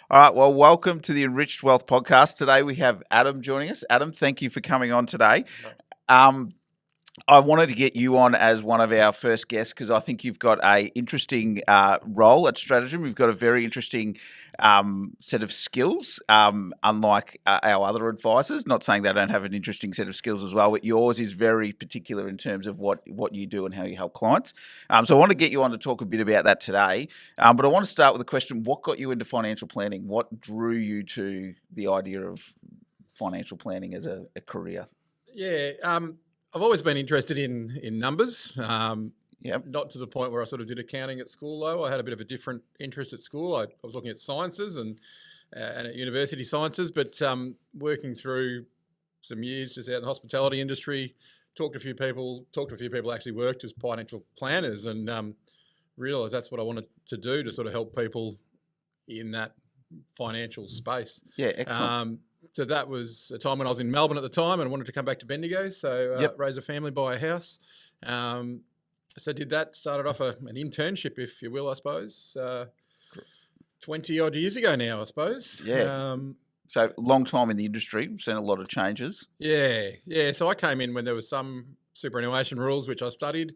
All right, well, welcome to the Enriched Wealth Podcast. Today we have Adam joining us. Adam, thank you for coming on today. I wanted to get you on as one of our first guests because I think you've got a interesting role at Stratagem. You've got a very interesting set of skills, unlike our other advisors. Not saying they don't have an interesting set of skills as well, but yours is very particular in terms of what you do and how you help clients. So I want to get you on to talk a bit about that today. But I want to start with a question: what got you into financial planning? What drew you to the idea of financial planning as a career? Yeah, I've always been interested in numbers. Yep. Not to the point where I sort of did accounting at school, though. I had a bit of a different interest at school. I was looking at sciences and at university sciences, but working through some years just out in the hospitality industry, talked to a few people actually worked as financial planners, and realised that's what I wanted to do to sort of help people in that financial space. Yeah, excellent. So that was a time when I was in Melbourne at the time and wanted to come back to Bendigo, so raise a family, buy a house. So did that, started off an internship, if you will, I suppose, 20 odd years ago now, I suppose. Yeah. So long time in the industry, seen a lot of changes. Yeah. So I came in when there was some superannuation rules, which I studied,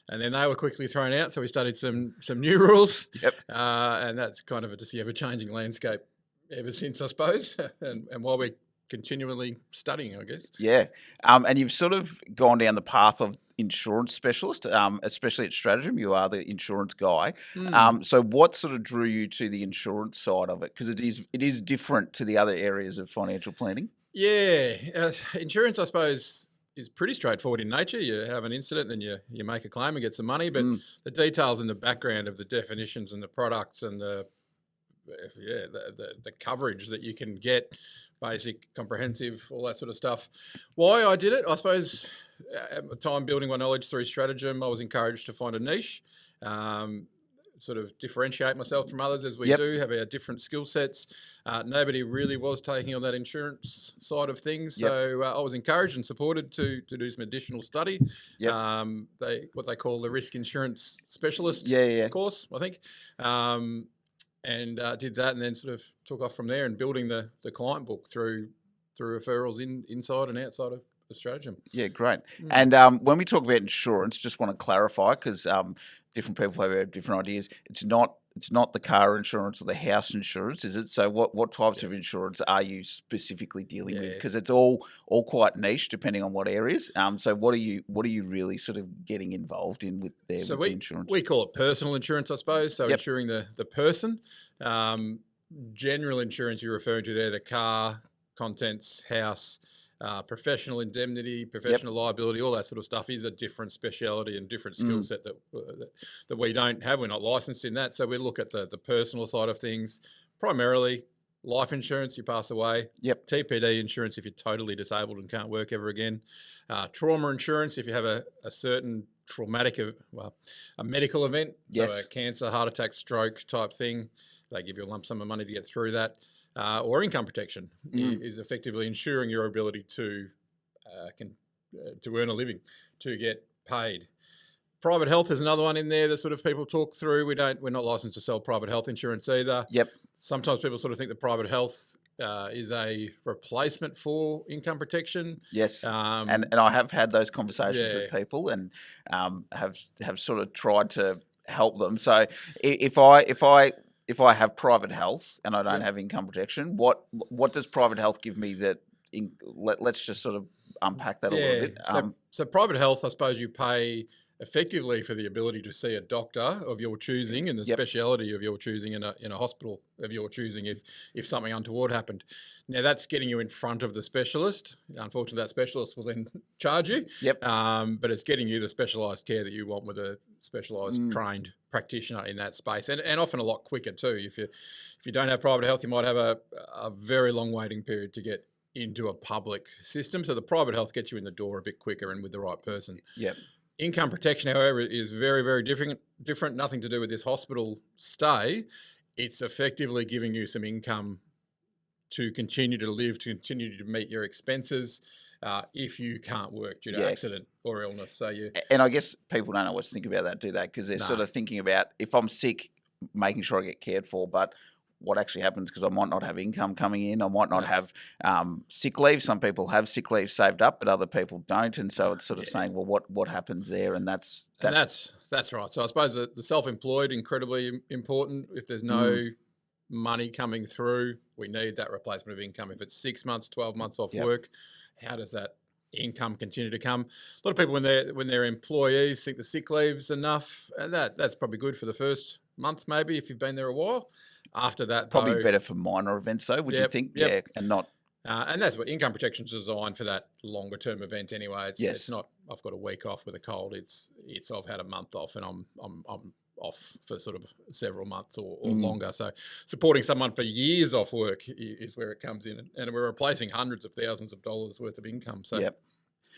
and then they were quickly thrown out. So we studied some new rules. Yep. And that's kind of just the ever-changing landscape ever since, I suppose, and while we're continually studying, I guess. Yeah. And you've sort of gone down the path of insurance specialist, especially at Stratagem. You are the insurance guy. So what sort of drew you to the insurance side of it? Because it is different to the other areas of financial planning. Yeah. Insurance, I suppose, is pretty straightforward in nature. You have an incident, then you make a claim and get some money, but the details in the background of the definitions and the products and the coverage that you can get, basic, comprehensive, all that sort of stuff. Why I did it, I suppose, at the time building my knowledge through Stratagem, I was encouraged to find a niche, sort of differentiate myself from others as we do, have our different skill sets. Nobody really was taking on that insurance side of things, so I was encouraged and supported to do some additional study. What they call the risk insurance specialist course, I think. And did that, and then sort of took off from there and building the client book through referrals inside and outside of Stratagem. Yeah, great. And when we talk about insurance, just want to clarify because different people have different ideas. It's not the car insurance or the house insurance, is it? So what types of insurance are you specifically dealing with? Because it's all quite niche depending on what areas. So what are you really sort of getting involved in with the insurance? We call it personal insurance, I suppose. So insuring the person. General insurance you're referring to there, the car, contents, house, professional indemnity, professional liability, all that sort of stuff is a different speciality and different skill set that we don't have. We're not licensed in that. So we look at the personal side of things, primarily life insurance, you pass away. TPD insurance if you're totally disabled and can't work ever again. Trauma insurance if you have a certain traumatic, a medical event, so a cancer, heart attack, stroke type thing. They give you a lump sum of money to get through that. Or income protection is effectively ensuring your ability to earn a living, to get paid. Private health is another one in there that sort of people talk through. We're not licensed to sell private health insurance either. Sometimes people sort of think that private health is a replacement for income protection. And I have had those conversations with people and have sort of tried to help them. So if I have private health and I don't have income protection, what does private health give me that? Let's just sort of unpack that a little bit. So private health, I suppose you pay effectively for the ability to see a doctor of your choosing and the speciality of your choosing in a hospital of your choosing if something untoward happened. Now that's getting you in front of the specialist. Unfortunately, that specialist will then charge you. But it's getting you the specialised care that you want with a specialised trained practitioner in that space, and often a lot quicker too. If you don't have private health, you might have a very long waiting period to get into a public system. So the private health gets you in the door a bit quicker and with the right person. Income protection, however, is very, very different. Nothing to do with this hospital stay. It's effectively giving you some income to continue to live, to continue to meet your expenses if you can't work due to accident or illness. So and I guess people don't always think about that, do they? Because they're sort of thinking about if I'm sick, making sure I get cared for, but what actually happens, because I might not have income coming in. I might not have sick leave. Some people have sick leave saved up, but other people don't. And so it's sort of saying, well, what happens there? And that's right. So I suppose the self-employed, incredibly important. If there's no money coming through, we need that replacement of income. If it's 6 months, 12 months off work, how does that income continue to come? A lot of people, when they're employees, think the sick leave's enough, and that's probably good for the first month, maybe, if you've been there a while. After that, probably better for minor events, though. Would you think? Yeah, and not. And that's what income protection's designed for, that longer term event anyway. It's not I've got a week off with a cold. It's I've had a month off and I'm off for sort of several months or longer. So supporting someone for years off work is where it comes in, and we're replacing hundreds of thousands of dollars worth of income. So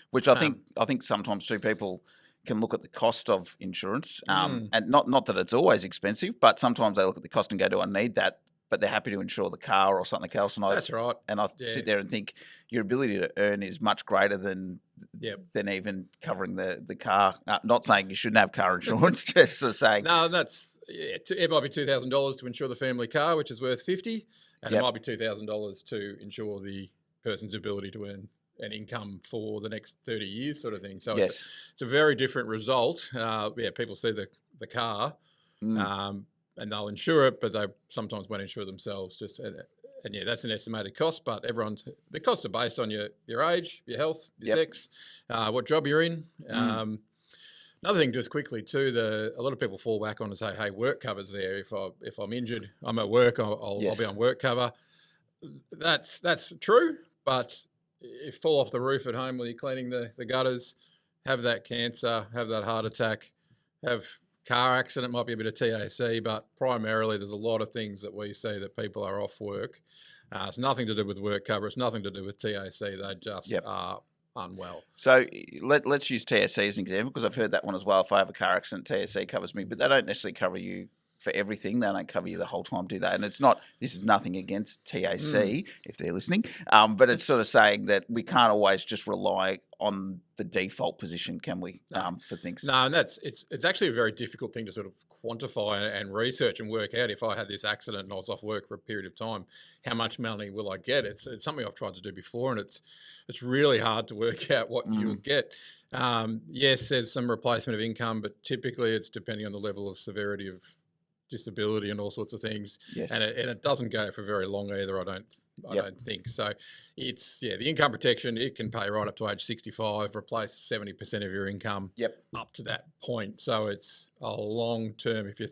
which I think sometimes too, people can look at the cost of insurance, and not that it's always expensive, but sometimes they look at the cost and go, do I need that? But they're happy to insure the car or something else. And that's right. And I sit there and think your ability to earn is much greater than even covering the car. Not saying you shouldn't have car insurance, just sort of saying. No, it might be $2,000 to insure the family car, which is worth $50, and it might be $2,000 to insure the person's ability to earn an income for the next 30 years, sort of thing. So it's a very different result. People see the car, and they'll insure it, but they sometimes won't insure themselves. That's an estimated cost, but the costs are based on your age, your health, your sex, what job you're in. Another thing, just quickly too, a lot of people fall back on and say, "Hey, work cover's there. If I'm injured, I'm at work. I'll be on work cover." That's true, but if you fall off the roof at home while you're cleaning the gutters, have that cancer, have that heart attack, have car accident, might be a bit of TAC, but primarily there's a lot of things that we see that people are off work. It's nothing to do with work cover. It's nothing to do with TAC. They just are unwell. So let's use TAC as an example, because I've heard that one as well. If I have a car accident, TAC covers me, but they don't necessarily cover you for everything. They don't cover you the whole time, do they? And this is nothing against TAC if they're listening, but it's sort of saying that we can't always just rely on the default position, can we, for things? No, and it's actually a very difficult thing to sort of quantify and research and work out. If I had this accident and I was off work for a period of time, how much money will I get? It's something I've tried to do before, and it's really hard to work out what you'll get. Yes, there's some replacement of income, but typically it's depending on the level of severity of disability and all sorts of things. Yes. And it doesn't go for very long either, I don't think. So it's the income protection, it can pay right up to age 65, replace 70% of your income up to that point. So it's a long term. If you're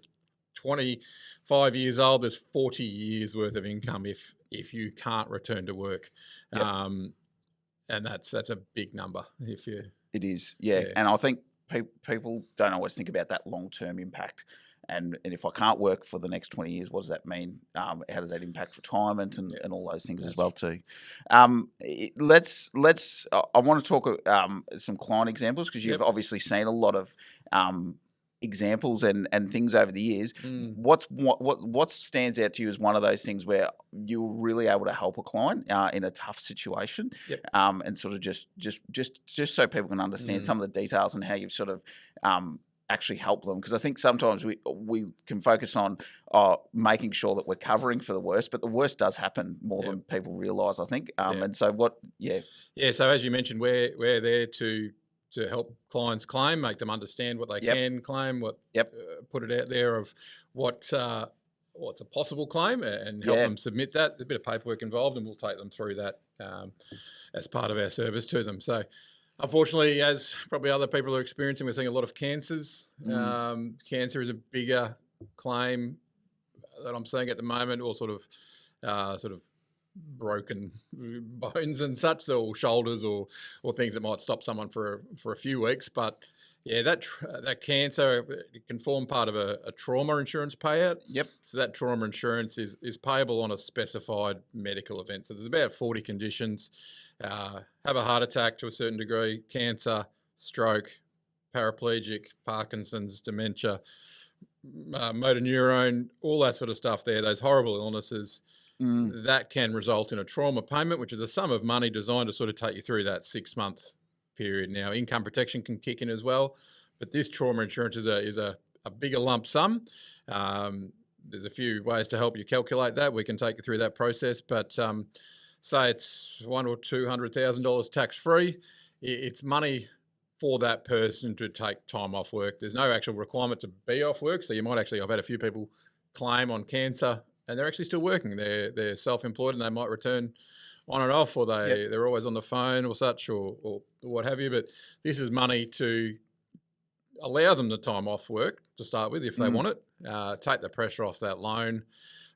25 years old, there's 40 years worth of income if you can't return to work. And that's a big number if you. It is, and I think people don't always think about that long term impact. And if I can't work for the next 20 years, what does that mean? How does that impact retirement and all those things as well too? I want to talk some client examples, because you've obviously seen a lot of examples and things over the years. What stands out to you as one of those things where you were really able to help a client in a tough situation, and sort of just so people can understand some of the details and how you've sort of actually help them? Because I think sometimes we can focus on making sure that we're covering for the worst, but the worst does happen more than people realise, I think. And so so as you mentioned, we're there to help clients claim, make them understand what they can claim, put it out there of what's a possible claim, and help them submit that. There's a bit of paperwork involved, and we'll take them through that as part of our service to them. So unfortunately, as probably other people are experiencing, we're seeing a lot of cancers. Cancer is a bigger claim that I'm seeing at the moment, or sort of broken bones and such, or shoulders, or things that might stop someone for a few weeks. But that cancer, it can form part of a trauma insurance payout. So that trauma insurance is payable on a specified medical event. So there's about 40 conditions. Have a heart attack to a certain degree, cancer, stroke, paraplegic, Parkinson's, dementia, motor neurone, all that sort of stuff there, those horrible illnesses, that can result in a trauma payment, which is a sum of money designed to sort of take you through that 6-month period. Now, income protection can kick in as well, but this trauma insurance is a bigger lump sum. there's a few ways to help you calculate that. We can take you through that process, but say it's $100,000 or $200,000 tax free. It's money for that person to take time off work. There's no actual requirement to be off work. So you might actually, I've had a few people claim on cancer and they're actually still working. They're self-employed and they might return on and off, or they're always on the phone or such, or what have you. But this is money to allow them the time off work to start with if they want it, take the pressure off that loan,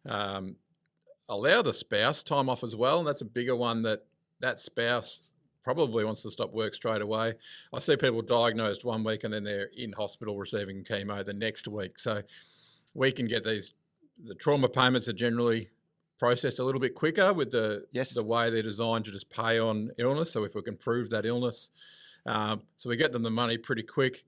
allow the spouse time off as well. And that's a bigger one, that spouse probably wants to stop work straight away. I see people diagnosed one week and then they're in hospital receiving chemo the next week. So we can get the trauma payments are generally processed a little bit quicker with the way they're designed to just pay on illness. So if we can prove that illness, so we get them the money pretty quick.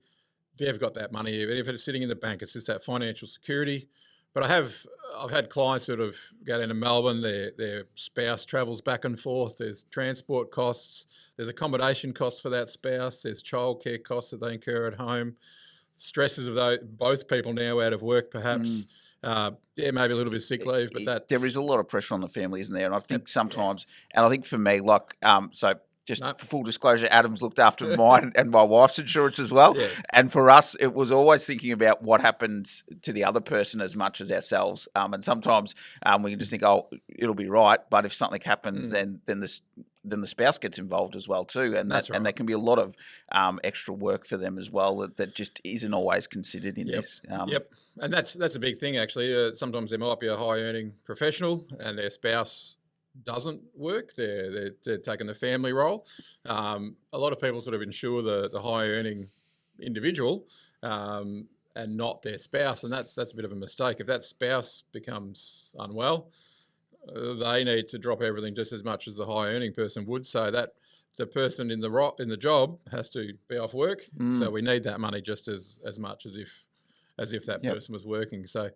They've got that money, even if it's sitting in the bank, it's just that financial security. But I've had clients sort of go down to Melbourne, their spouse travels back and forth, there's transport costs, there's accommodation costs for that spouse, there's childcare costs that they incur at home, stresses of both people now out of work perhaps, maybe a little bit of sick leave, but there is a lot of pressure on the family, isn't there? And I think sometimes, and I think for me, for full disclosure, Adam's looked after mine and my wife's insurance as well. Yeah. And for us, it was always thinking about what happens to the other person as much as ourselves. And sometimes we can just think, oh, it'll be right. But if something happens, then the spouse gets involved as well too. And and that can be a lot of extra work for them as well that just isn't always considered in this. And that's a big thing, actually. Sometimes there might be a high-earning professional and their spouse doesn't work. They're taking the family role. A lot of people sort of insure the high earning individual and not their spouse, and that's a bit of a mistake. If that spouse becomes unwell, they need to drop everything just as much as the high earning person would, so that the person in the job has to be off work. So we need that money just as much as if that person was working. So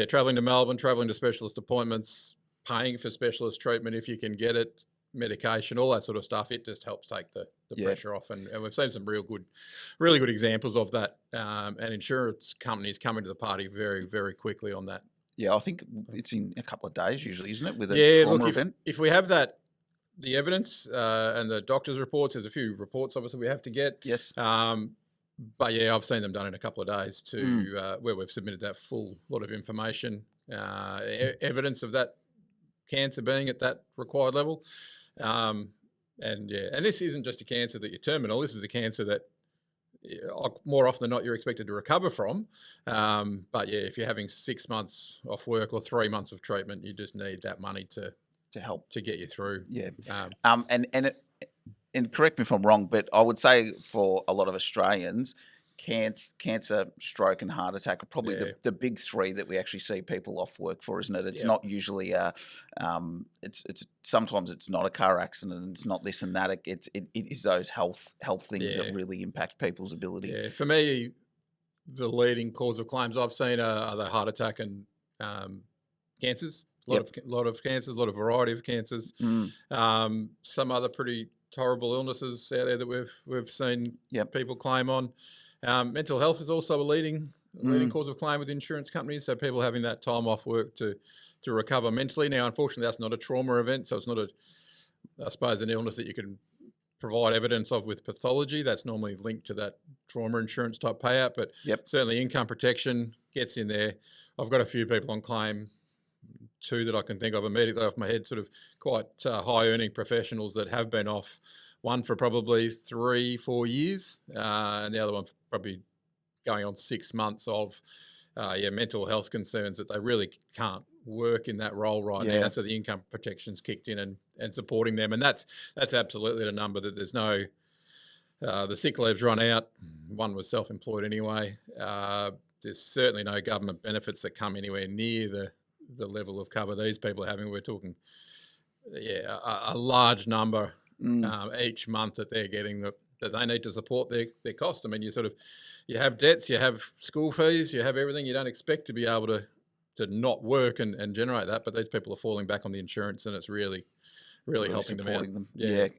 traveling to Melbourne, traveling to specialist appointments, paying for specialist treatment if you can get it, medication, all that sort of stuff, it just helps take the pressure off. And we've seen some really good examples of that, and insurance companies coming to the party very, very quickly on that. Yeah, I think it's in a couple of days usually, isn't it, with a trauma event? If we have the evidence and the doctor's reports, there's a few reports obviously we have to get. Yes. But I've seen them done in a couple of days where we've submitted that full lot of information, evidence of that cancer being at that required level. And this isn't just a cancer that you're terminal. This is a cancer that more often than not you're expected to recover from. But if you're having 6 months off work or 3 months of treatment, you just need that money to help to get you through. Yeah. And correct me if I'm wrong, but I would say for a lot of Australians, cancer, stroke, and heart attack are probably the big three that we actually see people off work for, isn't it? It's not usually it's sometimes it's not a car accident, it's not this and that. It is those health things that really impact people's ability. Yeah, for me, the leading cause of claims I've seen are the heart attack and cancers. A lot of cancers, a lot of variety of cancers. Some other pretty horrible illnesses out there that we've seen people claim on. Mental health is also a leading cause of claim with insurance companies. So people having that time off work to recover mentally. Now, unfortunately, that's not a trauma event, so it's not I suppose an illness that you can provide evidence of with pathology. That's normally linked to that trauma insurance type payout. But certainly income protection gets in there. I've got a few people on claim, 2 that I can think of immediately off my head, sort of quite high earning professionals that have been off. One for probably 3-4 years, and the other one for probably going on 6 months of mental health concerns that they really can't work in that role right now. So the income protection's kicked in and supporting them, and that's absolutely the number that there's no the sick leave's run out. One was self-employed anyway. There's certainly no government benefits that come anywhere near the level of cover these people are having. We're talking a large number each month that they're getting that they need to support their costs. I mean, you have debts, you have school fees, you have everything. You don't expect to be able to not work and generate that, but these people are falling back on the insurance, and it's really helping them out. Yeah.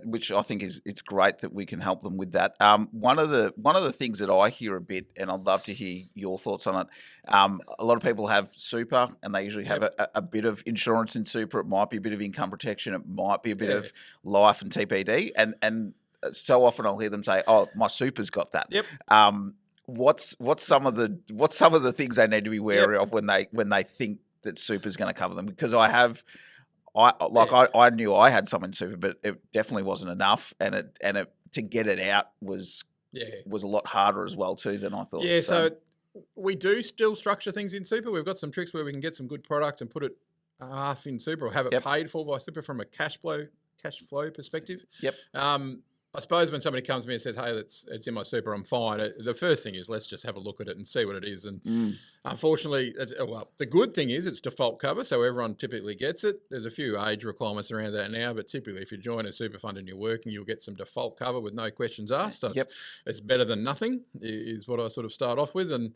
which I think it's great that we can help them with that. One of the things that I hear a bit, and I'd love to hear your thoughts on it. A lot of people have super, and they usually have a bit of insurance in super. It might be a bit of income protection. It might be a bit of life and TPD, and so often I'll hear them say, "Oh, my super's got that." Yep. What's some of the things they need to be wary of when they think that super's going to cover them? Because I knew I had some in super, but it definitely wasn't enough, and it to get it out was a lot harder as well too than I thought. Yeah, so we do still structure things in super. We've got some tricks where we can get some good product and put it half in super or have it paid for by super from a cash flow perspective. Yep. I suppose when somebody comes to me and says, "Hey, it's in my super, I'm fine," the first thing is let's just have a look at it and see what it is. And unfortunately, the good thing is it's default cover, so everyone typically gets it. There's a few age requirements around that now, but typically if you join a super fund and you're working, you'll get some default cover with no questions asked. So it's better than nothing is what I sort of start off with. And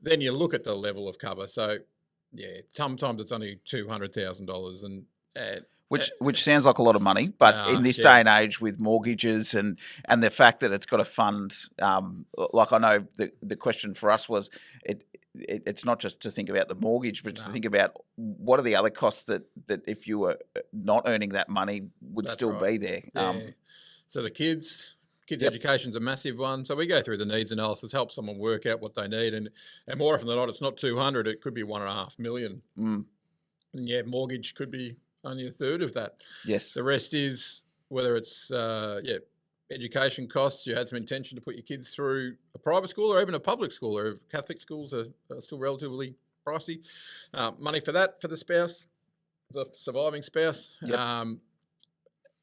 then you look at the level of cover. So, sometimes it's only $200,000 and which sounds like a lot of money, but in this day and age with mortgages and the fact that it's got a fund, like I know the question for us was, it's not just to think about the mortgage, but to think about what are the other costs that if you were not earning that money would still be there. So the kids' education's a massive one. So we go through the needs analysis, help someone work out what they need, and more often than not, it's not 200, it could be $1.5 million. And mortgage could be only a third of that. Yes. The rest is whether it's education costs. You had some intention to put your kids through a private school or even a public school, or Catholic schools are still relatively pricey. Money for that for the spouse, the surviving spouse. Yep.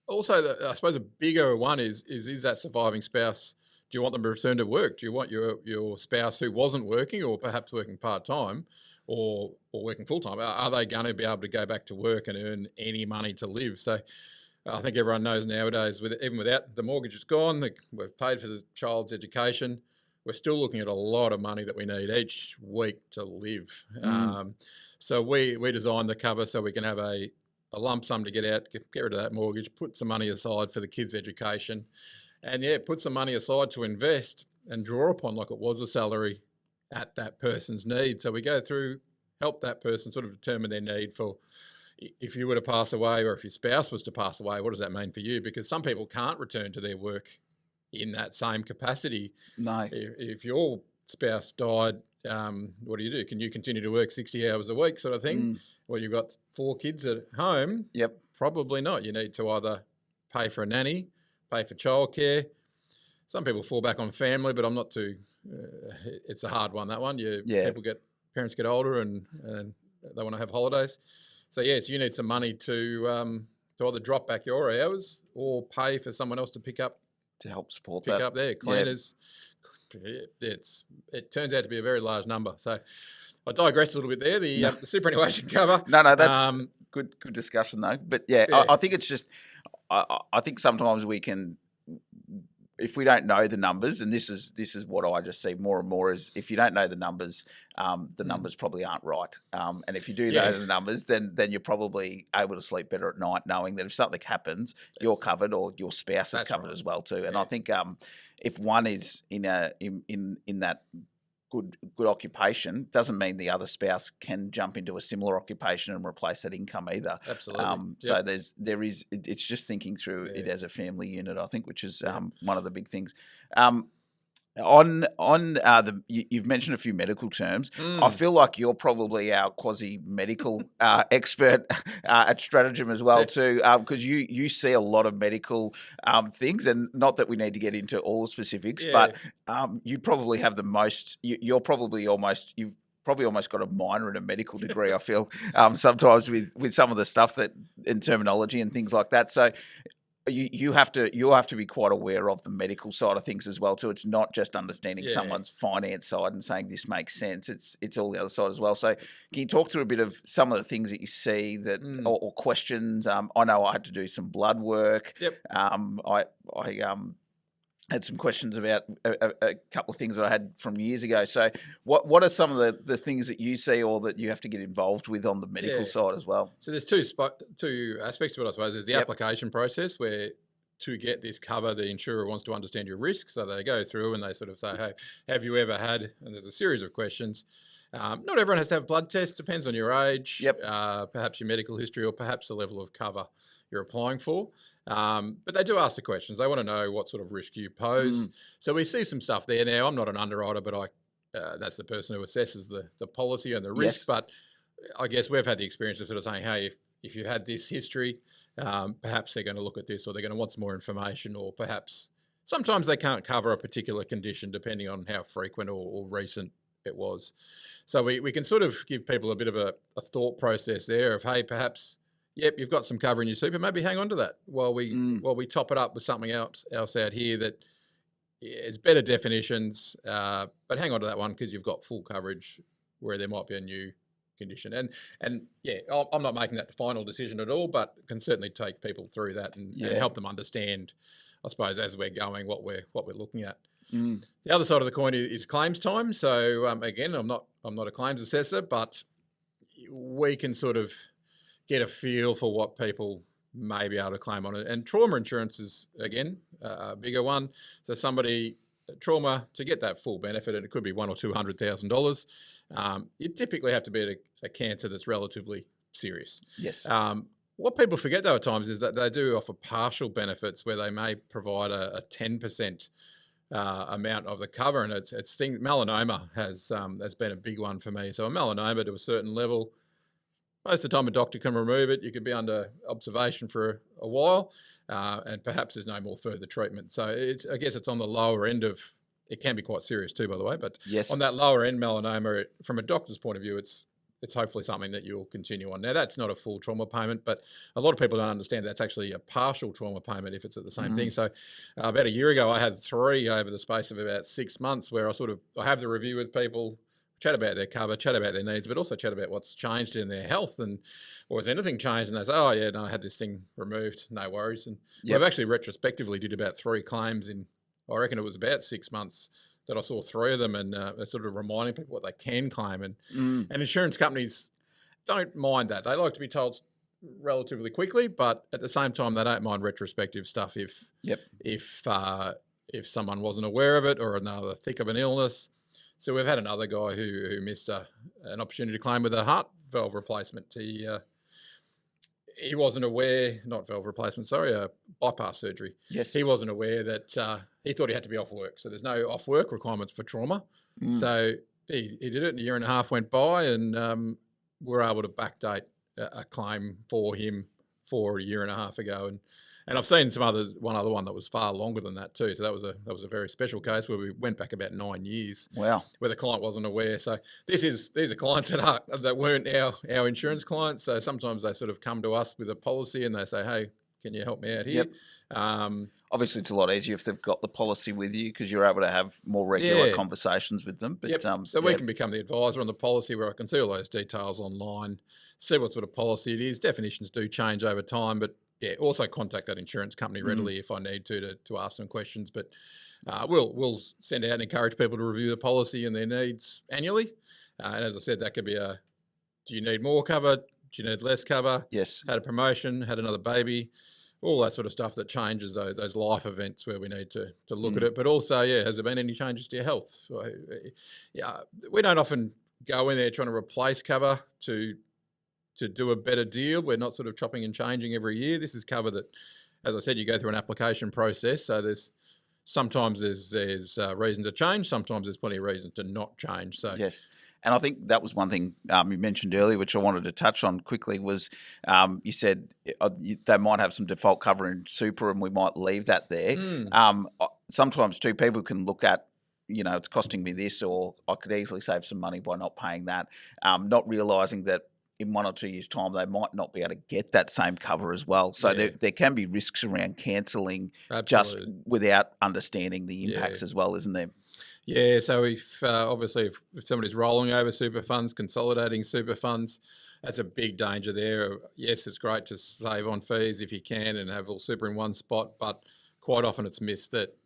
Also, I suppose a bigger one is that surviving spouse, do you want them to return to work? Do you want your spouse who wasn't working or perhaps working part-time or working full-time, are they going to be able to go back to work and earn any money to live? So I think everyone knows nowadays, even without the mortgage is gone, we've paid for the child's education, we're still looking at a lot of money that we need each week to live. So we designed the cover so we can have a lump sum to get out, get rid of that mortgage, put some money aside for the kids' education, and put some money aside to invest and draw upon like it was a salary at that person's need. So we go through, help that person sort of determine their need for, if you were to pass away or if your spouse was to pass away, what does that mean for you? Because some people can't return to their work in that same capacity. No. If your spouse died, what do you do? Can you continue to work 60 hours a week sort of thing? Well, you've got 4 kids at home. Yep. Probably not. You need to either pay for a nanny, pay for childcare. Some people fall back on family, but I'm not too. It's a hard one. That one. Parents get older and they want to have holidays. So yes, you need some money to either drop back your hours or pay for someone else to pick up their cleaners. It turns out to be a very large number. So I digressed a little bit there. The superannuation cover. No, that's good discussion though. But I think it's just. I think sometimes we can, if we don't know the numbers, and this is what I just see more and more is if you don't know the numbers probably aren't right. And if you do know the numbers, then you're probably able to sleep better at night knowing that if something happens, you're covered or your spouse is covered as well too. And I think if one is in that good occupation, doesn't mean the other spouse can jump into a similar occupation and replace that income either. Absolutely. So it's just thinking through it as a family unit, I think, which is one of the big things. You've mentioned a few medical terms. I feel like you're probably our quasi-medical expert at Stratagem as well too, because you see a lot of medical things, and not that we need to get into all the specifics, but you probably have the most. You've probably almost got a minor and a medical degree. I feel sometimes with some of the stuff that in terminology and things like that. So. You have to be quite aware of the medical side of things as well too. It's not just understanding someone's finance side and saying this makes sense. It's all the other side as well. So can you talk through a bit of some of the things that you see that or questions? I know I had to do some blood work. Yep. I had some questions about a couple of things that I had from years ago. So what are some of the things that you see or that you have to get involved with on the medical side as well? So there's two aspects to it, I suppose. There's the application process where to get this cover, the insurer wants to understand your risk. So they go through and they sort of say, hey, have you ever had, and there's a series of questions. Not everyone has to have blood tests, depends on your age, perhaps your medical history, or perhaps the level of cover you're applying for. But they do ask the questions. They want to know what sort of risk you pose. So we see some stuff there. Now, I'm not an underwriter, but that's the person who assesses the policy and the risk. But I guess we've had the experience of sort of saying, hey, if you've had this history, perhaps they're going to look at this, or they're going to want some more information, or perhaps sometimes they can't cover a particular condition depending on how frequent or recent it was. So we can sort of give people a bit of a thought process there of, hey, perhaps, you've got some cover in your super, maybe hang on to that while we top it up with something else out here that is better definitions, but hang on to that one because you've got full coverage where there might be a new condition. And I'm not making that the final decision at all, but can certainly take people through that and help them understand, I suppose, as we're going, what we're looking at. The other side of the coin is claims time. So again, I'm not a claims assessor, but we can sort of get a feel for what people may be able to claim on it. And trauma insurance is, again, a bigger one. So trauma, to get that full benefit, and it could be $100,000 or $200,000, you typically have to be a cancer that's relatively serious. Yes. What people forget though at times is that they do offer partial benefits where they may provide a 10% amount of the cover, and it's things. Melanoma has been a big one for me. So a melanoma to a certain level, most of the time a doctor can remove it. You could be under observation for a while, and perhaps there's no more further treatment. So I guess it's on the lower end of. It can be quite serious too, by the way. But on that lower end melanoma, from a doctor's point of view, it's hopefully something that you'll continue on. Now, that's not a full trauma payment, but a lot of people don't understand that's actually a partial trauma payment if it's at the same thing. So about a year ago, I had 3 over the space of about 6 months where I have the review with people, chat about their cover, chat about their needs, but also chat about what's changed in their health or has anything changed? And they say, oh, yeah, no, I had this thing removed, no worries. And we've actually retrospectively did about 3 claims in, I reckon it was about 6 months that I saw 3 of them, and sort of reminding people what they can claim. And insurance companies don't mind that. They like to be told relatively quickly, but at the same time, they don't mind retrospective stuff if someone wasn't aware of it or another thick of an illness. So we've had another guy who missed an opportunity to claim with a heart valve replacement. He wasn't aware, not valve replacement, sorry, a bypass surgery. Yes. He wasn't aware that he thought he had to be off work. So there's no off work requirements for trauma. So he did it, and a year and a half went by, and we're able to backdate a claim for him for a year and a half ago. And I've seen one other one that was far longer than that too. So that was a very special case where we went back about 9 years. Wow. Where the client wasn't aware. So these are clients that weren't our insurance clients. So sometimes they sort of come to us with a policy and they say, hey, can you help me out here? Obviously, it's a lot easier if they've got the policy with you because you're able to have more regular conversations with them. But so we can become the advisor on the policy where I can see all those details online, see what sort of policy it is. Definitions do change over time, but also contact that insurance company readily if I need to ask some questions. But we'll send out and encourage people to review the policy and their needs annually. And as I said, that could be do you need more cover? Do you need less cover? Yes. Had a promotion, had another baby, all that sort of stuff that changes those life events where we need to look at it. But also, has there been any changes to your health? So, we don't often go in there trying to replace cover to do a better deal. We're not sort of chopping and changing every year. This is cover that, as I said, you go through an application process. So sometimes there's reason to change. Sometimes there's plenty of reason to not change. So yes. And I think that was one thing you mentioned earlier, which I wanted to touch on quickly, was you said they might have some default cover in super and we might leave that there. Sometimes too, people can look at, it's costing me this, or I could easily save some money by not paying that, not realising that in 1 or 2 years' time, they might not be able to get that same cover as well. So there can be risks around cancelling just without understanding the impacts as well, isn't there? Yeah, so if somebody's rolling over super funds, consolidating super funds, that's a big danger there. Yes, it's great to save on fees if you can and have all super in one spot, but quite often it's missed that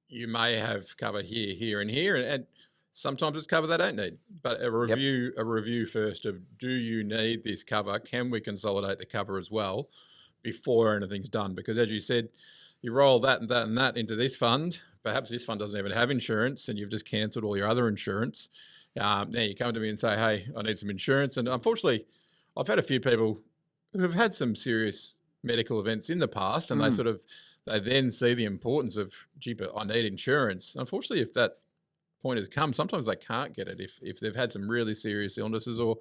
you may have cover here, here, and here, and sometimes it's cover they don't need. But a review first of, do you need this cover? Can we consolidate the cover as well before anything's done? Because as you said, you roll that and that and that into this fund. Perhaps this fund doesn't even have insurance, and you've just cancelled all your other insurance. Now you come to me and say, hey, I need some insurance. And unfortunately, I've had a few people who have had some serious medical events in the past, and they then see the importance of, gee, but I need insurance. Unfortunately, if that point has come, sometimes they can't get it if they've had some really serious illnesses, or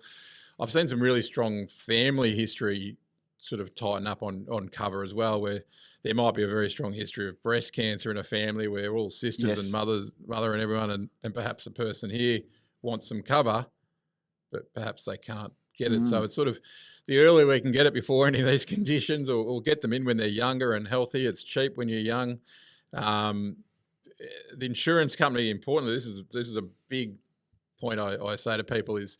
I've seen some really strong family history sort of tighten up on cover as well, where there might be a very strong history of breast cancer in a family where all sisters and mother and everyone, and perhaps a person here wants some cover, but perhaps they can't get it. So it's sort of the earlier we can get it before any of these conditions, or get them in when they're younger and healthy. It's cheap when you're young. The insurance company, importantly, this is a big point I say to people, is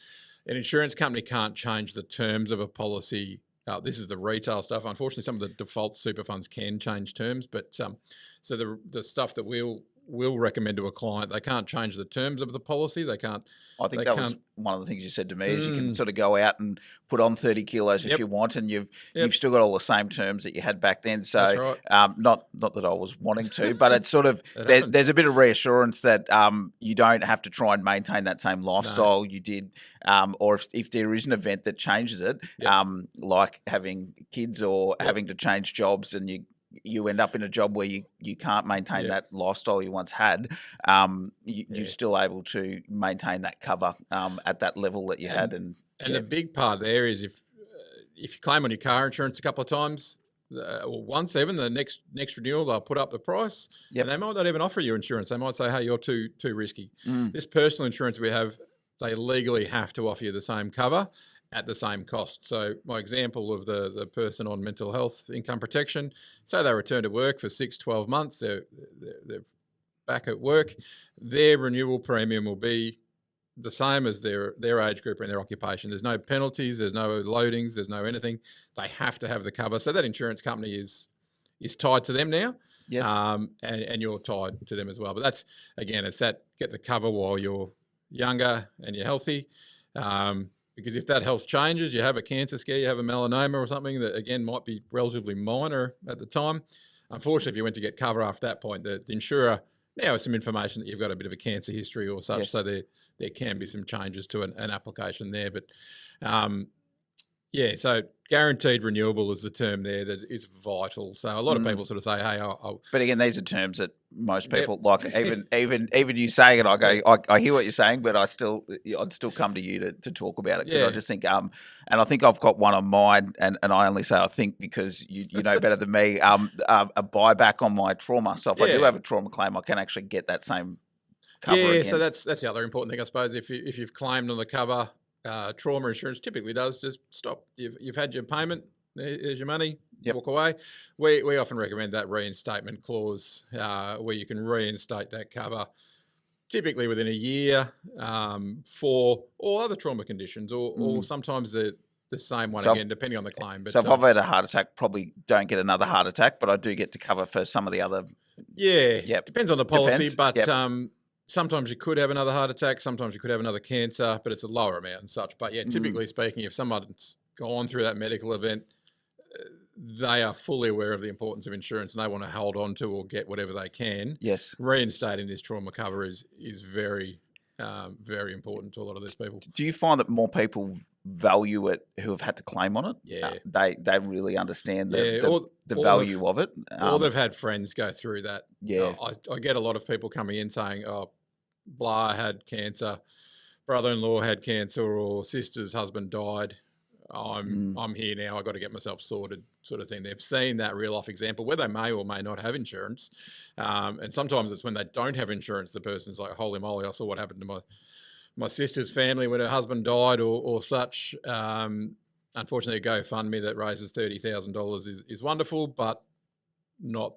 an insurance company can't change the terms of a policy. This is the retail stuff. Unfortunately, some of the default super funds can change terms, but so the stuff that we'll recommend to a client, they can't change the terms of the policy. They can't. I think that was one of the things you said to me, is you can sort of go out and put on 30 kilos if you want, and you've still got all the same terms that you had back then. So that's right. Not that I was wanting to, but it's sort of there's a bit of reassurance that you don't have to try and maintain that same lifestyle you did, or if there is an event that changes it, like having kids or having to change jobs, and you end up in a job where you can't maintain that lifestyle you once had, you're still able to maintain that cover at that level that you had. And the big part there is if you claim on your car insurance a couple of times, or once even, the next renewal they'll put up the price, and they might not even offer you insurance. They might say, hey, you're too risky. This personal insurance we have, they legally have to offer you the same cover at the same cost. So my example of the person on mental health income protection, say they return to work for 6-12 months, they're back at work, their renewal premium will be the same as their age group and their occupation. There's no penalties, there's no loadings, there's no anything. They have to have the cover. So that insurance company is tied to them now. Yes. And you're tied to them as well. But that's, again, it's that get the cover while you're younger and you're healthy. Because if that health changes, you have a cancer scare, you have a melanoma or something that, again, might be relatively minor at the time. Unfortunately, if you went to get cover after that point, the insurer now has some information that you've got a bit of a cancer history or such, so there can be some changes to an application there. But, so guaranteed renewable is the term there that is vital. So a lot of people sort of say, hey, but again, these are terms that most people like. Even you saying it, I go, I hear what you're saying, but I'd still come to you to talk about it, because I just think, and I think I've got one on mine, and I only say I think because you know better than me. A buyback on my trauma. So if I do have a trauma claim, I can actually get that same cover again. So that's the other important thing, I suppose. If you've claimed on the cover. Trauma insurance typically does just stop. You've had your payment. There's your money. Walk away. We often recommend that reinstatement clause, where you can reinstate that cover, typically within a year, for all other trauma conditions, or sometimes the same one again, depending on the claim. But so if I've had a heart attack, probably don't get another heart attack, but I do get to cover for some of the other. Depends on the policy, but. Sometimes you could have another heart attack, sometimes you could have another cancer, but it's a lower amount and such. But yeah, typically speaking, if someone's gone through that medical event, they are fully aware of the importance of insurance and they want to hold on to or get whatever they can. Yes. Reinstating this trauma cover is very, very important to a lot of these people. Do you find that more people value it who have had to claim on it? Yeah. They really understand the value of it. Or they've had friends go through that. Yeah. I get a lot of people coming in saying, oh, blah had cancer, brother-in-law had cancer, or sister's husband died. I'm here now. I've got to get myself sorted, sort of thing. They've seen that real life example where they may or may not have insurance. And sometimes it's when they don't have insurance, the person's like, holy moly, I saw what happened to my sister's family when her husband died or such. Unfortunately, a GoFundMe that raises $30,000 is wonderful, but not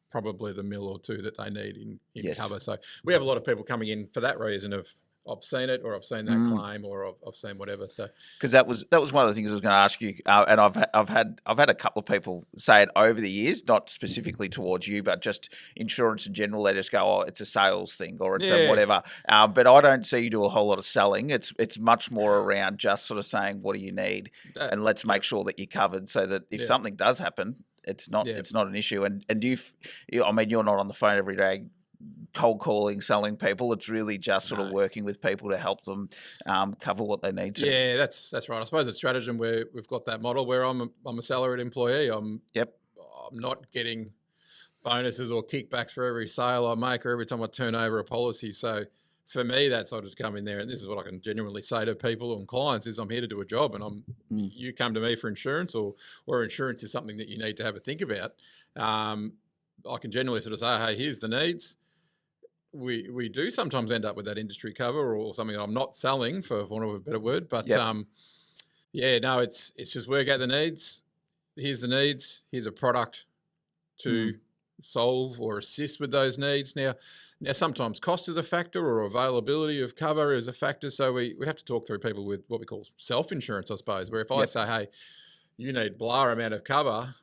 probably the mil or two that they need in cover. So we have a lot of people coming in for that reason of, I've seen it, or I've seen that claim, or I've seen whatever. So, because that was one of the things I was going to ask you, and I've had a couple of people say it over the years, not specifically towards you, but just insurance in general. They just go, "Oh, it's a sales thing," or it's a whatever. But I don't see you do a whole lot of selling. It's much more around just sort of saying, "What do you need?" and let's make sure that you're covered, so that if something does happen, it's not an issue. And do I mean, you're not on the phone every day cold calling, selling people. It's really just sort of working with people to help them cover what they need to. Yeah, that's right. I suppose at Stratagem we've got that model where I'm a salaried employee. I'm not getting bonuses or kickbacks for every sale I make or every time I turn over a policy. So for me, that's I just come in there, and this is what I can genuinely say to people and clients is I'm here to do a job, and you come to me for insurance, or insurance is something that you need to have a think about. I can genuinely sort of say, hey, here's the needs. We do sometimes end up with that industry cover or something that I'm not selling, for want of a better word, but it's just work out the needs. Here's the needs. Here's a product to solve or assist with those needs. Now sometimes cost is a factor or availability of cover is a factor. So we have to talk through people with what we call self-insurance, I suppose, where if I say, hey, you need blah amount of cover,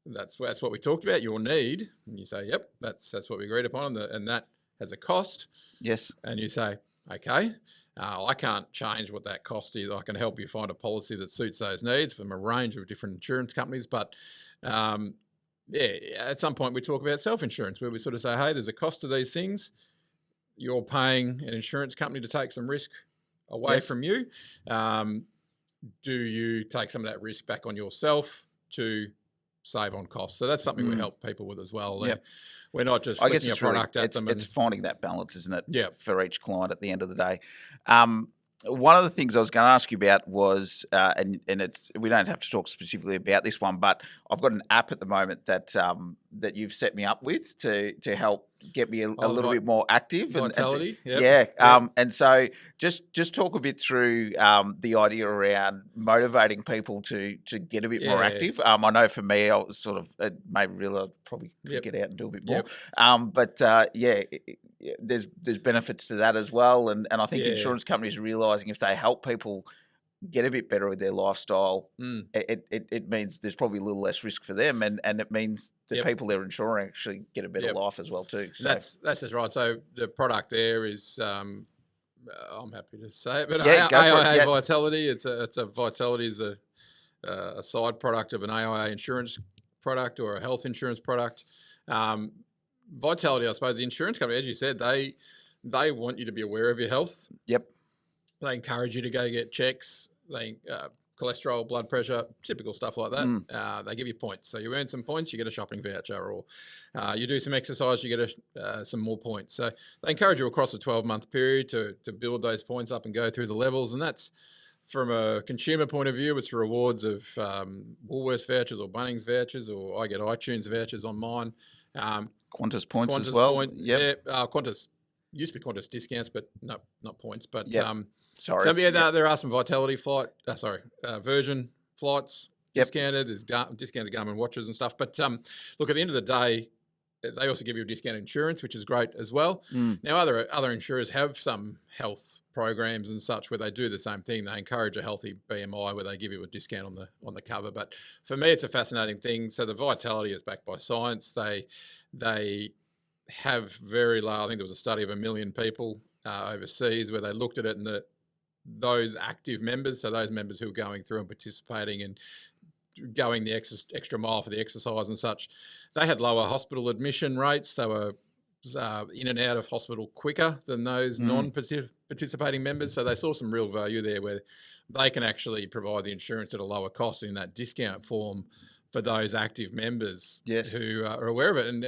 that's what we talked about, your need, and you say, yep, that's what we agreed upon, and that has a cost. Yes. And you say, okay, I can't change what that cost is. I can help you find a policy that suits those needs from a range of different insurance companies. But at some point we talk about self-insurance where we sort of say, hey, there's a cost to these things. You're paying an insurance company to take some risk away from you. Do you take some of that risk back on yourself to save on costs? So that's something we help people with as well. We're not just flicking a product at them. It's finding that balance, isn't it? Yeah. For each client at the end of the day. One of the things I was going to ask you about was, and it's we don't have to talk specifically about this one, but I've got an app at the moment that you've set me up with to help get me a little bit more active. Vitality. And so just talk a bit through the idea around motivating people to get a bit more active. I know for me, I was sort of it made me realize I probably could get out and do a bit more. There's benefits to that as well, and I think insurance companies are realising if they help people get a bit better with their lifestyle, it means there's probably a little less risk for them, and it means the people they're insuring actually get a better life as well too. So. That's just right. So the product there is, I'm happy to say it, but AIA Vitality. It's a Vitality is a side product of an AIA insurance product or a health insurance product. Vitality, I suppose, the insurance company, as you said, they want you to be aware of your health. Yep. They encourage you to go get checks. They cholesterol, blood pressure, typical stuff like that. They give you points. So you earn some points, you get a shopping voucher, or you do some exercise, you get some more points. So they encourage you across a 12-month period to build those points up and go through the levels. And that's, from a consumer point of view, it's rewards of Woolworths vouchers or Bunnings vouchers, or I get iTunes vouchers on mine. Qantas points as well. Qantas used to be Qantas discounts, but no, not points. But sorry. So there are some Vitality Virgin flights discounted. There's discounted Garmin watches and stuff. But look, at the end of the day, they also give you a discounted insurance, which is great as well. Now, other insurers have some health programs and such where they do the same thing. They encourage a healthy BMI where they give you a discount on the cover. But for me, it's a fascinating thing. So the Vitality is backed by science. They have very low. I think there was a study of 1 million people overseas where they looked at it, and those active members, so those members who are going through and participating and going the extra mile for the exercise and such, they had lower hospital admission rates. They were in and out of hospital quicker than those non-participating members. So they saw some real value there where they can actually provide the insurance at a lower cost in that discount form for those active members who are aware of it. And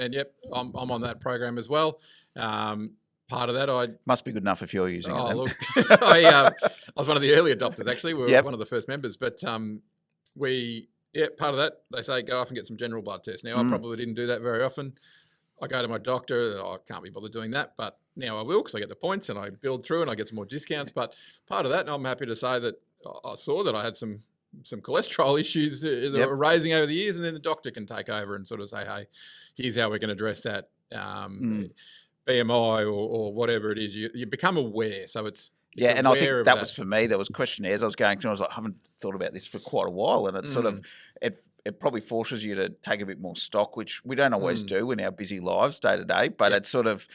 I'm on that program as well. Part of that, must be good enough if you're using it. Look, I was one of the early adopters, actually. We were one of the first members, but part of that, they say go off and get some general blood tests. Now, I probably didn't do that very often. I go to my doctor, I can't be bothered doing that, but now I will because I get the points and I build through and I get some more discounts. But part of that, and I'm happy to say that I saw that I had some cholesterol issues that were raising over the years, and then the doctor can take over and sort of say, hey, here's how we can address that BMI or whatever it is. You become aware. So it's and I think that was for me. There was questionnaires I was going through. I was like, I haven't thought about this for quite a while, and it's sort of it probably forces you to take a bit more stock, which we don't always do in our busy lives day to day. But it's sort of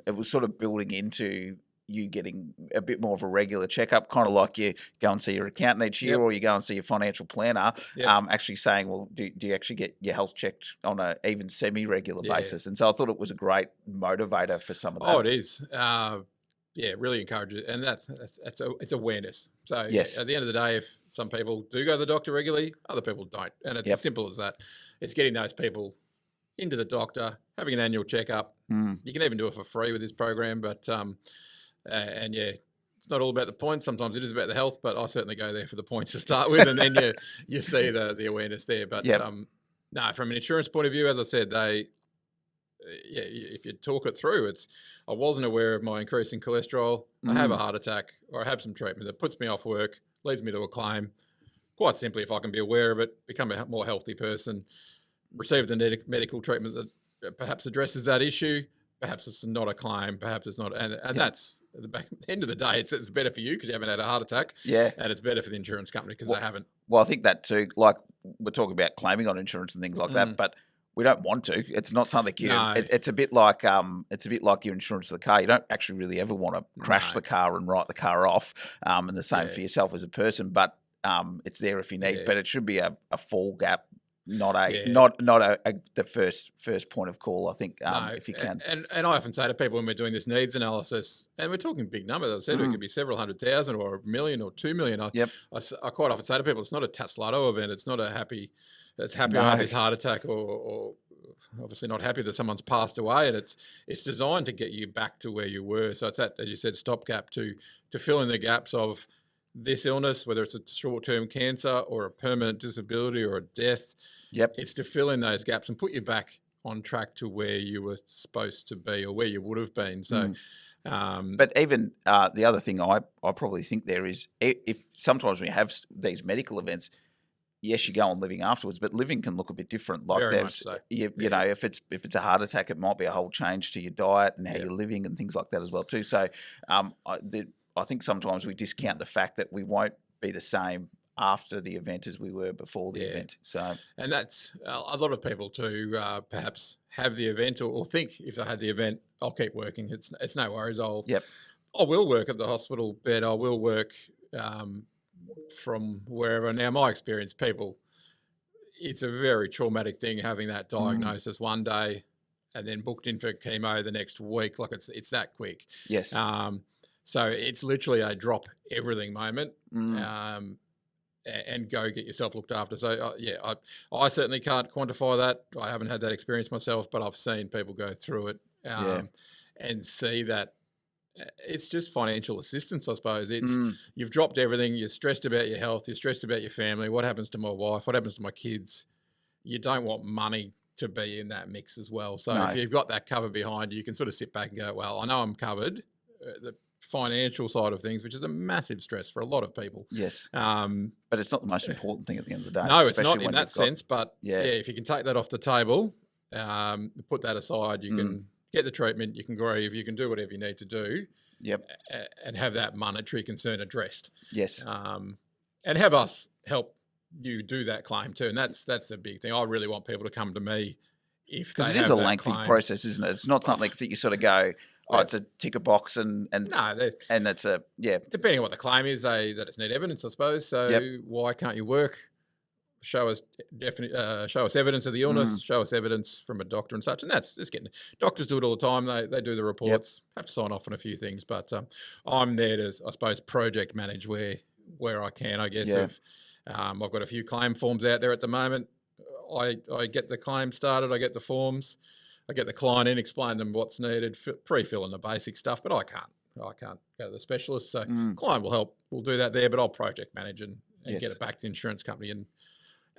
it was sort of building into you getting a bit more of a regular checkup, kind of like you go and see your accountant each year, or you go and see your financial planner. Actually saying, well, do you actually get your health checked on a even semi-regular basis? And so I thought it was a great motivator for some of that. Oh, it is. Really encourage it, and it's awareness. So at the end of the day, if some people do go to the doctor regularly, other people don't, and it's as simple as that. It's getting those people into the doctor, having an annual checkup. You can even do it for free with this program, but it's not all about the points. Sometimes it is about the health, but I certainly go there for the points to start with, and then you see the awareness there. But no, from an insurance point of view, as I said, if you talk it through, I wasn't aware of my increasing cholesterol. I have a heart attack, or I have some treatment that puts me off work, leads me to a claim. Quite simply, if I can be aware of it, become a more healthy person, receive the medical treatment that perhaps addresses that issue. Perhaps it's not a claim. Perhaps it's not, and that's at the end of the day. It's better for you because you haven't had a heart attack. And it's better for the insurance company because they haven't. Well, I think that too. Like we're talking about claiming on insurance and things like that, but we don't want to. It's not something you. No. It's a bit like your insurance of the car. You don't actually really ever want to crash the car and write the car off. And the same for yourself as a person. But it's there if you need. But it should be a full gap. Not the first point of call, I think, if you can. And I often say to people when we're doing this needs analysis, and we're talking big numbers, I said it could be several 100,000 or 1 million or 2 million. I quite often say to people, it's not a Taslotto event. It's not I had this heart attack or obviously not happy that someone's passed away, and it's designed to get you back to where you were. So it's that, as you said, stopgap to fill in the gaps of this illness, whether it's a short-term cancer or a permanent disability or a death. It's to fill in those gaps and put you back on track to where you were supposed to be or where you would have been. So, but even the other thing I probably think there is, if sometimes when you have these medical events, yes, you go on living afterwards, but living can look a bit different. Like very much so. You know, if it's a heart attack, it might be a whole change to your diet and how you're living and things like that as well too. So, I think sometimes we discount the fact that we won't be the same after the event as we were before the event. So, and that's a lot of people too. Perhaps have the event or think if I had the event, I'll keep working. It's no worries. I will work at the hospital bed. I will work from wherever. Now, my experience, people, it's a very traumatic thing having that diagnosis one day and then booked in for chemo the next week. Like it's that quick. Yes. So it's literally a drop everything moment. And go get yourself looked after. So, I certainly can't quantify that. I haven't had that experience myself, but I've seen people go through it and see that it's just financial assistance, I suppose. It's you've dropped everything. You're stressed about your health. You're stressed about your family. What happens to my wife? What happens to my kids? You don't want money to be in that mix as well. So if you've got that cover behind you, you can sort of sit back and go, well, I know I'm covered. The financial side of things, which is a massive stress for a lot of people. Yes. But it's not the most important thing at the end of the day. No, it's not in that sense. But if you can take that off the table, put that aside, you can get the treatment, you can grieve, you can do whatever you need to do. And have that monetary concern addressed. Yes. And have us help you do that claim too. And that's the big thing. I really want people to come to me because it is a lengthy process, isn't it? It's not something that you sort of go, it's a ticker box and that's depending on what the claim is, they just need evidence, I suppose. So why can't you work? Show us evidence of the illness. Show us evidence from a doctor and such. And that's just getting doctors do it all the time. They do the reports. Have to sign off on a few things, but I'm there to, I suppose, project manage where I can. I guess I've got a few claim forms out there at the moment. I get the claim started. I get the forms. I get the client in, explain them what's needed, pre-fill in the basic stuff, but I can't go to the specialist. So client will help. We'll do that there, but I'll project manage and get it back to the insurance company.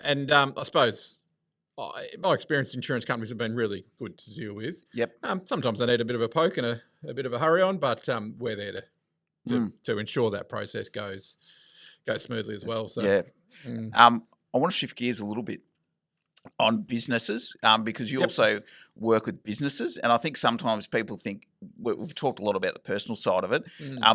And I suppose my experience, insurance companies have been really good to deal with. Sometimes they need a bit of a poke and a bit of a hurry on, but we're there to ensure that process goes smoothly as well. So I want to shift gears a little bit on businesses because you also work with businesses, and I think sometimes people think we've talked a lot about the personal side of it,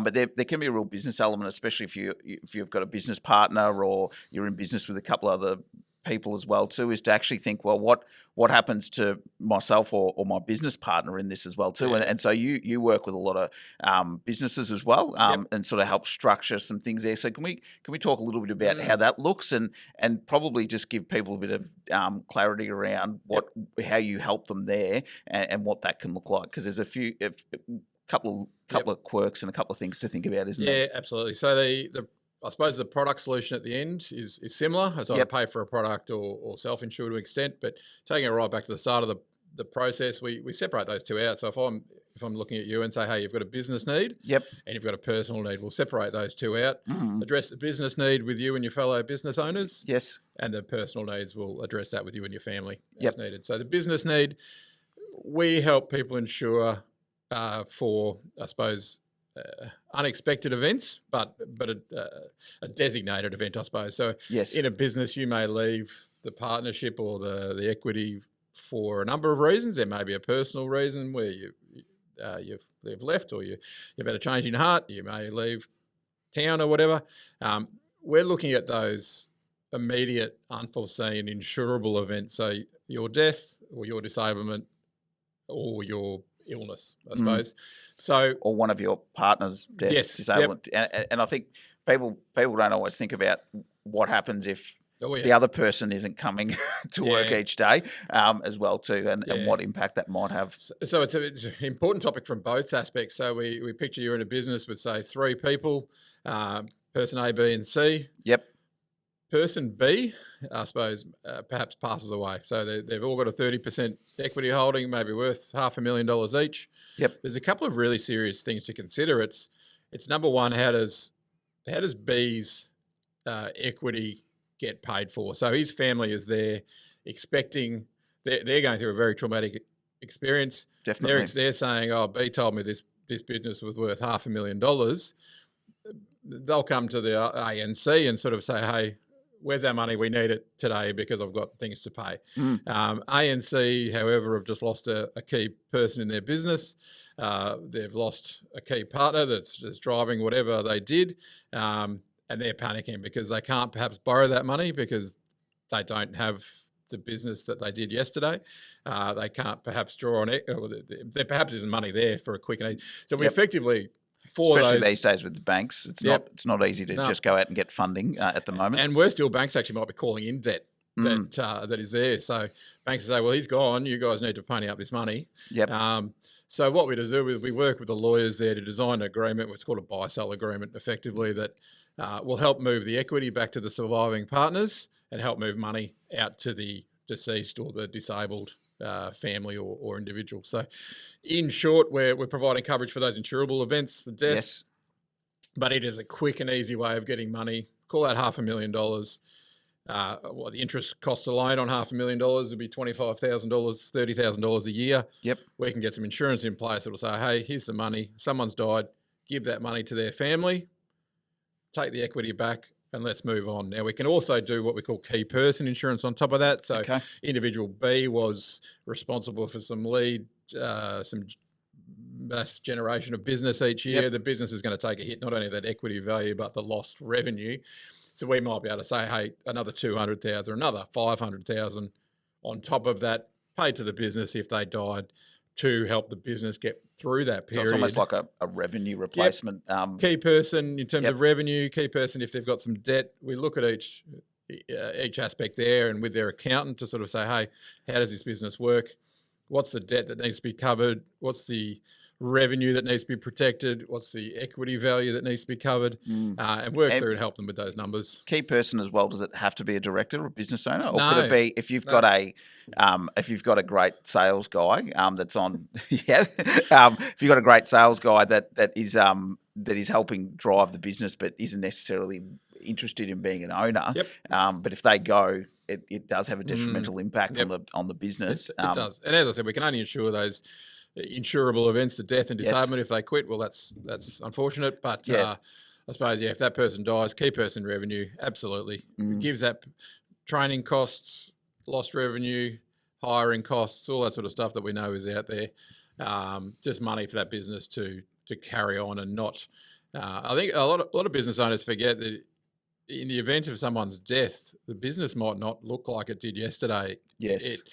but there can be a real business element, especially if you've got a business partner or you're in business with a couple other people as well too is to actually think, well, what happens to myself or my business partner in this as well too, and so you work with a lot of businesses as well, and sort of help structure some things there. So can we talk a little bit about how that looks, and probably just give people a bit of clarity around how you help them there and what that can look like, because there's a couple of quirks and a couple of things to think about, isn't there? Yeah, absolutely. So I suppose the product solution at the end is similar. As I pay for a product or self-insure to an extent, but taking it right back to the start of the process, we separate those two out. So if I'm looking at you and say, hey, you've got a business need, and you've got a personal need, we'll separate those two out. Address the business need with you and your fellow business owners. Yes. And the personal needs, we'll address that with you and your family as needed. So the business need, we help people insure for, I suppose, unexpected events, but a designated event, I suppose. So in a business, you may leave the partnership or the equity for a number of reasons. There may be a personal reason where you've left, or you've had a change in heart. You may leave town or whatever. We're looking at those immediate, unforeseen, insurable events. So your death or your disablement or your illness, I suppose. So, or one of your partner's deaths, disablement. And I think people don't always think about what happens if the other person isn't coming to work each day, as well too, and what impact that might have. So it's an important topic from both aspects. So we picture you're in a business with, say, 3 people, person A, B, and C. Yep. Person B, I suppose, perhaps passes away. So they've all got a 30% equity holding, maybe worth $500,000 each. Yep. There's a couple of really serious things to consider. It's number one, how does B's equity get paid for? So his family is there expecting, they're going through a very traumatic experience. Definitely. They're saying, oh, B told me this business was worth $500,000. They'll come to the ANC and sort of say, hey, where's our money? We need it today because I've got things to pay. ANC, however, have just lost a key person in their business. They've lost a key partner that's driving whatever they did, and they're panicking because they can't perhaps borrow that money because they don't have the business that they did yesterday. They can't perhaps draw on it. There perhaps isn't money there for a quick and easy. So we effectively... Especially these days with the banks, it's not easy to just go out and get funding at the moment. And worse still, banks actually might be calling in debt that is there. So banks say, well, he's gone. You guys need to pony up this money. Yep. So what we do is we work with the lawyers there to design an agreement, what's called a buy-sell agreement, effectively, that will help move the equity back to the surviving partners and help move money out to the deceased or the disabled family or individual. So in short, we're providing coverage for those insurable events, the deaths, but it is a quick and easy way of getting money. Call that $500,000. The interest cost alone on $500,000 would be $25,000, $30,000 a year. Yep. We can get some insurance in place that will say, hey, here's the money. Someone's died. Give that money to their family. Take the equity back. And let's move on. Now, we can also do what we call key person insurance on top of that. So individual B was responsible for some mass generation of business each year. The business is going to take a hit, not only that equity value, but the lost revenue. So we might be able to say, hey, another $200,000 or another $500,000 on top of that, paid to the business if they died, to help the business get through that period. So it's almost like a revenue replacement. Key person in terms of revenue, key person if they've got some debt. We look at each aspect there and with their accountant to sort of say, hey, how does this business work? What's the debt that needs to be covered? What's the revenue that needs to be protected? What's the equity value that needs to be covered? And work through and help them with those numbers. Key person as well. Does it have to be a director or a business owner, or could it be if you've got a great sales guy that's on? If you've got a great sales guy that is helping drive the business, but isn't necessarily interested in being an owner. But if they go, it does have a detrimental impact on the business. It does. And as I said, we can only insure those insurable events, the death and disablement. If they quit, well, that's unfortunate. But I suppose, if that person dies, key person revenue, absolutely. It gives that training costs, lost revenue, hiring costs, all that sort of stuff that we know is out there. Just money for that business to carry on and not. I think a lot of business owners forget that in the event of someone's death, the business might not look like it did yesterday. Yes.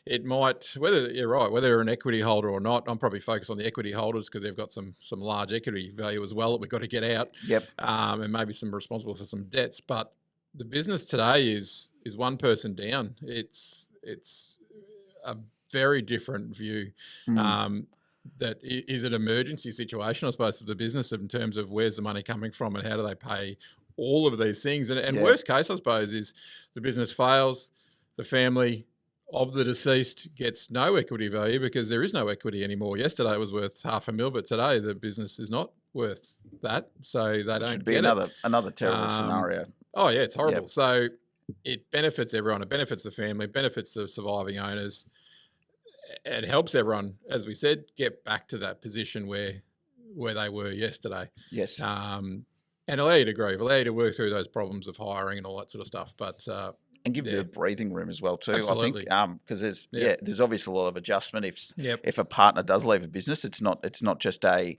It might, whether you're right, whether you're an equity holder or not. I'm probably focused on the equity holders because they've got some large equity value as well that we've got to get out. Yep. And maybe some responsible for some debts. But the business today is one person down. It's a very different view. That is an emergency situation, I suppose, for the business in terms of where's the money coming from and how do they pay all of these things. And worst case, I suppose, is the business fails, the family of the deceased gets no equity value because there is no equity anymore. Yesterday it was worth $500,000, but today the business is not worth that, so they don't Should be get another terrible scenario. Oh yeah, it's horrible. Yep. So it benefits everyone. It benefits the family, benefits the surviving owners. It helps everyone, as we said, get back to that position where they were yesterday. Yes. And allow you to grieve, allow you to work through those problems of hiring and all that sort of stuff. But and give you a breathing room as well too. Absolutely. I think because there's obviously a lot of adjustment if a partner does leave a business. It's not just a